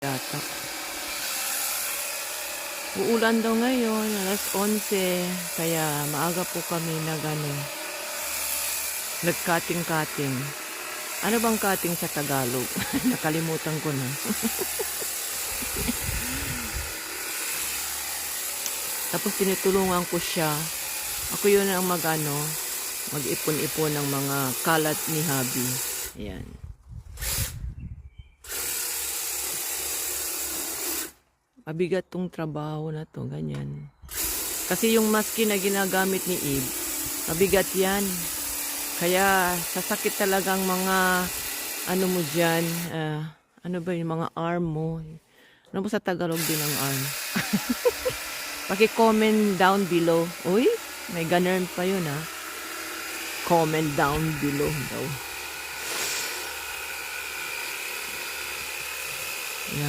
Yata. Uulan daw ngayon, alas 11, kaya maaga po kami nag-cutting-cutting. Ano bang cutting sa Tagalog? Nakalimutan ko na. Tapos tinutulungan ko siya. Ako yun ang mag-ipon-ipon ng mga kalat ni Habi. Ayan. Mabigat tong trabaho na to, ganyan. Kasi yung maski na ginagamit ni Eve, mabigat yan. Kaya sasakit talagang mga ano mo dyan, ano ba yung mga arm mo. Ano ba sa Tagalog din ang arm? Paki-comment down below. Uy, may ganun pa yun ha. Comment down below daw.